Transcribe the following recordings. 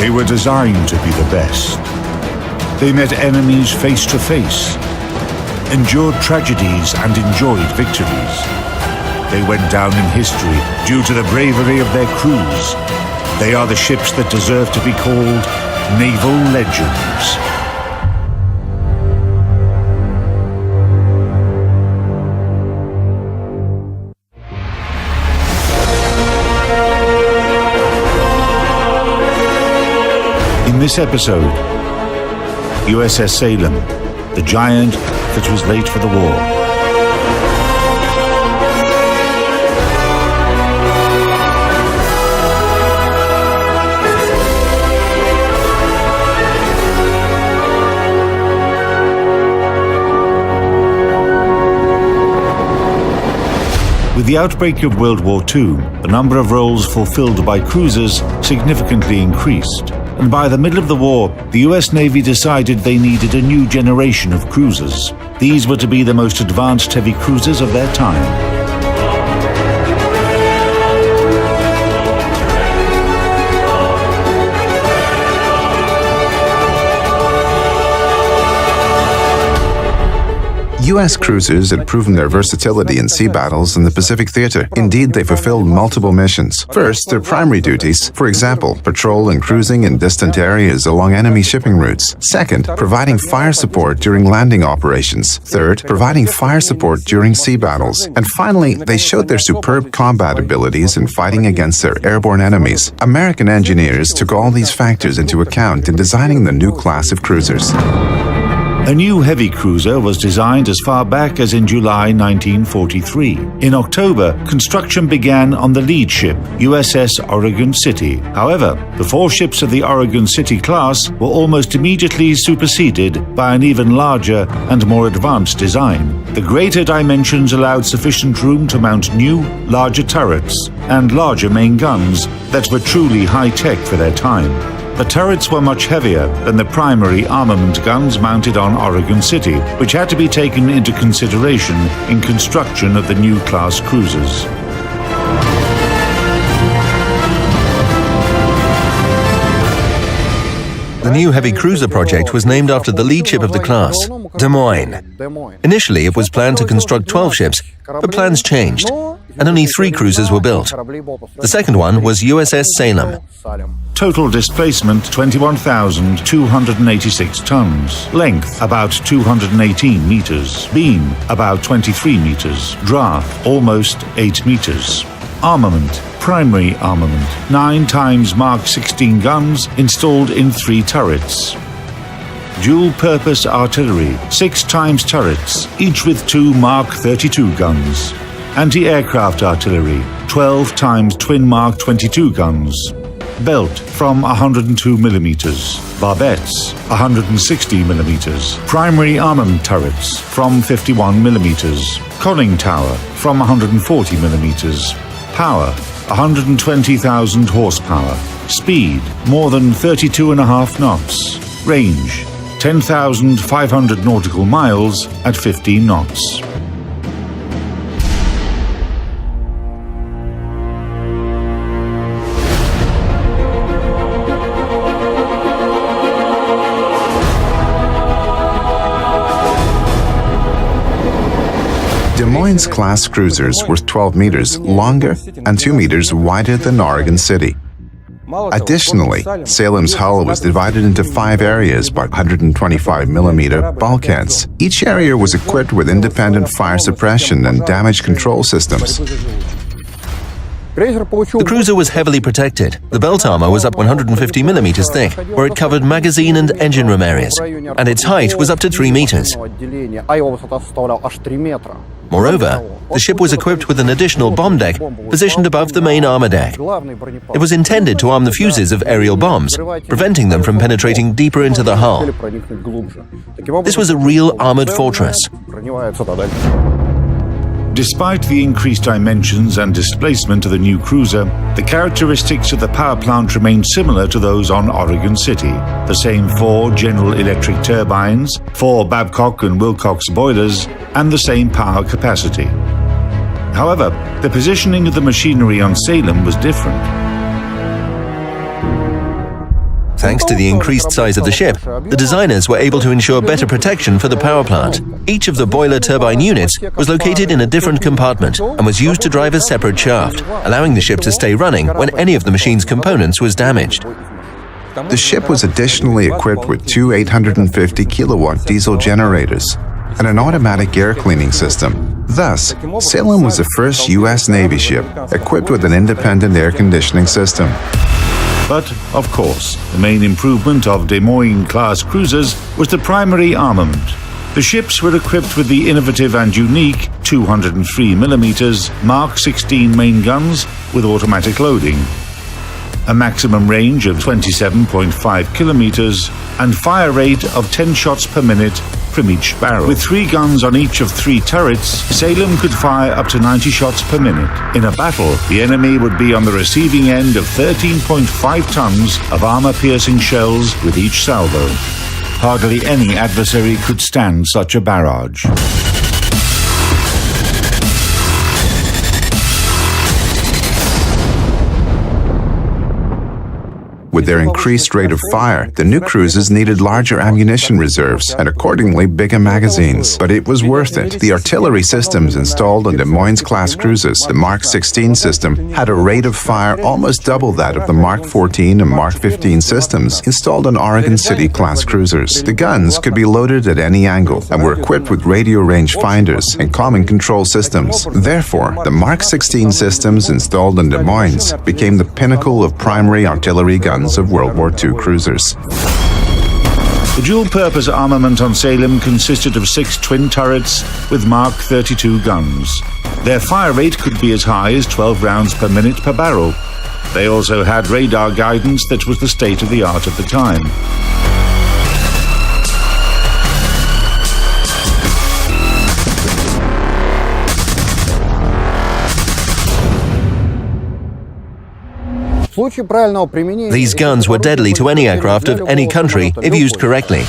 They were designed to be the best. They met enemies face to face, endured tragedies and enjoyed victories. They went down in history due to the bravery of their crews. They are the ships that deserve to be called naval legends. In this episode, USS Salem, the giant that was late for the war. With the outbreak of World War II, the number of roles fulfilled by cruisers significantly increased. And by the middle of the war, the US Navy decided they needed a new generation of cruisers. These were to be the most advanced heavy cruisers of their time. U.S. cruisers had proven their versatility in sea battles in the Pacific theater. Indeed, they fulfilled multiple missions. First, their primary duties, for example, patrol and cruising in distant areas along enemy shipping routes. Second, providing fire support during landing operations. Third, providing fire support during sea battles. And finally, they showed their superb combat abilities in fighting against their airborne enemies. American engineers took all these factors into account in designing the new class of cruisers. A new heavy cruiser was designed as far back as in July 1943. In October, construction began on the lead ship, USS Oregon City. However, the 4 ships of the Oregon City class were almost immediately superseded by an even larger and more advanced design. The greater dimensions allowed sufficient room to mount new, larger turrets and larger main guns that were truly high-tech for their time. The turrets were much heavier than the primary armament guns mounted on Oregon City, which had to be taken into consideration in construction of the new class cruisers. The new heavy cruiser project was named after the lead ship of the class, Des Moines. Initially, it was planned to construct 12 ships, but plans changed, and only 3 cruisers were built. The second one was USS Salem. Total displacement 21,286 tons. Length about 218 meters. Beam about 23 meters. Draft almost 8 meters. Armament. Primary armament. 9 times Mark 16 guns installed in 3 turrets. Dual-purpose artillery. 6 times turrets, each with 2 Mark 32 guns. Anti-aircraft artillery. 12 times twin Mark 22 guns. Belt from 102 millimeters. Barbettes 160 millimeters. Primary armament turrets from 51 millimeters. Conning tower from 140 millimeters. Power 120,000 horsepower. Speed more than 32.5 knots. Range 10,500 nautical miles at 15 knots. Des Moines class cruisers were 12 meters longer and 2 meters wider than Oregon City. Additionally, Salem's hull was divided into 5 areas by 125mm bulkheads. Each area was equipped with independent fire suppression and damage control systems. The cruiser was heavily protected. The belt armor was up 150 millimeters thick, where it covered magazine and engine room areas, and its height was up to 3 meters. Moreover, the ship was equipped with an additional bomb deck positioned above the main armor deck. It was intended to arm the fuses of aerial bombs, preventing them from penetrating deeper into the hull. This was a real armored fortress. Despite the increased dimensions and displacement of the new cruiser, the characteristics of the power plant remained similar to those on Oregon City. The same 4 General Electric turbines, 4 Babcock and Wilcox boilers, and the same power capacity. However, the positioning of the machinery on Salem was different. Thanks to the increased size of the ship, the designers were able to ensure better protection for the power plant. Each of the boiler turbine units was located in a different compartment and was used to drive a separate shaft, allowing the ship to stay running when any of the machine's components was damaged. The ship was additionally equipped with two 850 kilowatt diesel generators and an automatic air cleaning system. Thus, Salem was the first U.S. Navy ship equipped with an independent air conditioning system. But, of course, the main improvement of Des Moines-class cruisers was the primary armament. The ships were equipped with the innovative and unique 203mm Mark 16 main guns with automatic loading, a maximum range of 27.5 kilometers, and fire rate of 10 shots per minute from each barrel. With 3 guns on each of 3 turrets, Salem could fire up to 90 shots per minute. In a battle, the enemy would be on the receiving end of 13.5 tons of armor-piercing shells with each salvo. Hardly any adversary could stand such a barrage. With their increased rate of fire, the new cruisers needed larger ammunition reserves and accordingly bigger magazines. But it was worth it. The artillery systems installed on Des Moines-class cruisers, the Mark 16 system, had a rate of fire almost double that of the Mark 14 and Mark 15 systems installed on Oregon City-class cruisers. The guns could be loaded at any angle and were equipped with radio range finders and common control systems. Therefore, the Mark 16 systems installed in Des Moines became the pinnacle of primary artillery guns of World War II cruisers. The dual-purpose armament on Salem consisted of 6 twin turrets with Mark 32 guns. Their fire rate could be as high as 12 rounds per minute per barrel. They also had radar guidance that was the state of the art at the time. These guns were deadly to any aircraft of any country if used correctly.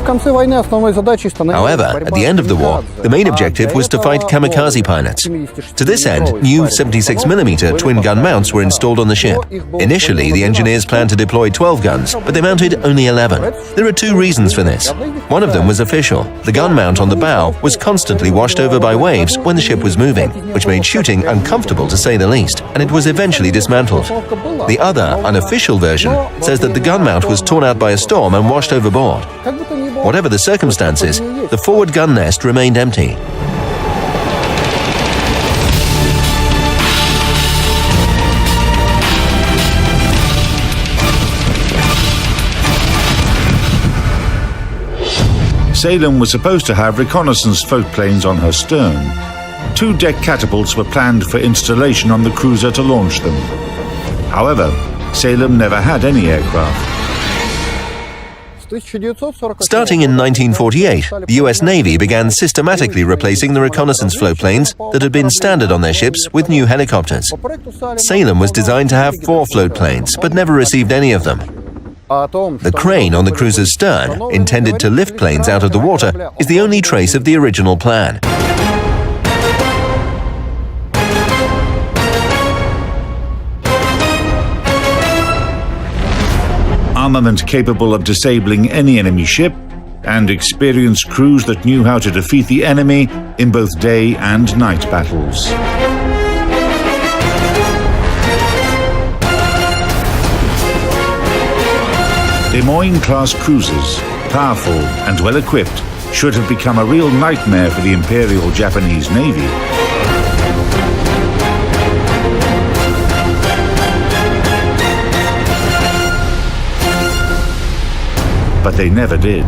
However, at the end of the war, the main objective was to fight kamikaze pilots. To this end, new 76mm twin-gun mounts were installed on the ship. Initially, the engineers planned to deploy 12 guns, but they mounted only 11. There are 2 reasons for this. One of them was official. The gun mount on the bow was constantly washed over by waves when the ship was moving, which made shooting uncomfortable to say the least, and it was eventually dismantled. The other, unofficial version says that the gun mount was torn out by a storm and washed overboard. Whatever the circumstances, the forward gun nest remained empty. Salem was supposed to have reconnaissance float planes on her stern. 2 deck catapults were planned for installation on the cruiser to launch them. However, Salem never had any aircraft. Starting in 1948, the US Navy began systematically replacing the reconnaissance float planes that had been standard on their ships with new helicopters. Salem was designed to have 4 float planes, but never received any of them. The crane on the cruiser's stern, intended to lift planes out of the water, is the only trace of the original plan. Armament capable of disabling any enemy ship, and experienced crews that knew how to defeat the enemy in both day and night battles. Des Moines-class cruisers, powerful and well-equipped, should have become a real nightmare for the Imperial Japanese Navy. But they never did.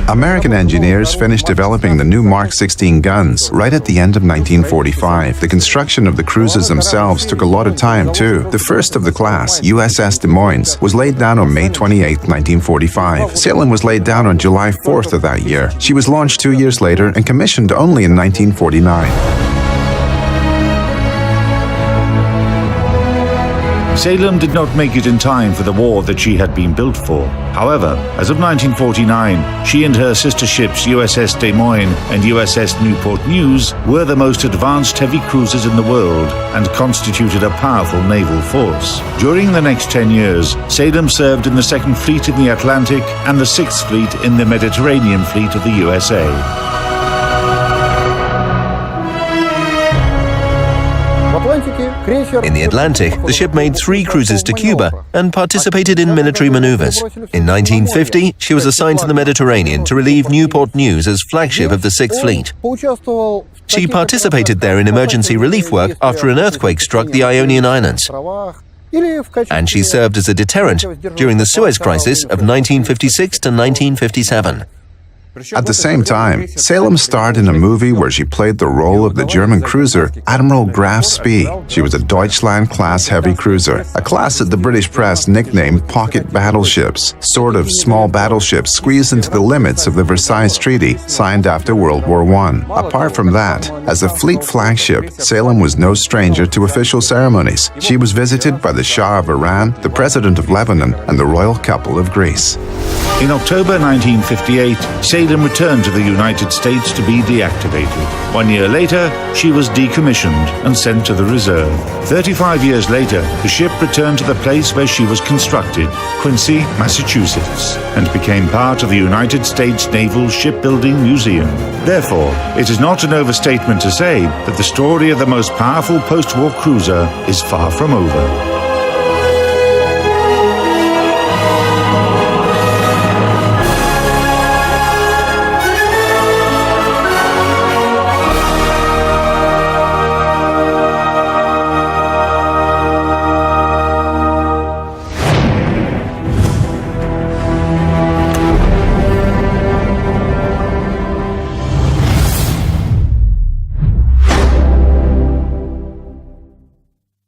American engineers finished developing the new Mark 16 guns right at the end of 1945. The construction of the cruisers themselves took a lot of time, too. The first of the class, USS Des Moines, was laid down on May 28, 1945. Salem was laid down on July 4th of that year. She was launched 2 years later and commissioned only in 1949. Salem did not make it in time for the war that she had been built for. However, as of 1949, she and her sister ships USS Des Moines and USS Newport News were the most advanced heavy cruisers in the world and constituted a powerful naval force. During the next 10 years, Salem served in the 2nd Fleet in the Atlantic and the 6th Fleet in the Mediterranean Fleet of the USA. In the Atlantic, the ship made 3 cruises to Cuba and participated in military maneuvers. In 1950, she was assigned to the Mediterranean to relieve Newport News as flagship of the 6th Fleet. She participated there in emergency relief work after an earthquake struck the Ionian Islands. And she served as a deterrent during the Suez Crisis of 1956 to 1957. At the same time, Salem starred in a movie where she played the role of the German cruiser Admiral Graf Spee. She was a Deutschland-class heavy cruiser, a class that the British press nicknamed pocket battleships, sort of small battleships squeezed into the limits of the Versailles Treaty signed after World War I. Apart from that, as a fleet flagship, Salem was no stranger to official ceremonies. She was visited by the Shah of Iran, the President of Lebanon, and the royal couple of Greece. In October 1958, Salem returned to the United States to be deactivated. 1 year later, she was decommissioned and sent to the reserve. 35 years later, the ship returned to the place where she was constructed, Quincy, Massachusetts, and became part of the United States Naval Shipbuilding Museum. Therefore, it is not an overstatement to say that the story of the most powerful post-war cruiser is far from over.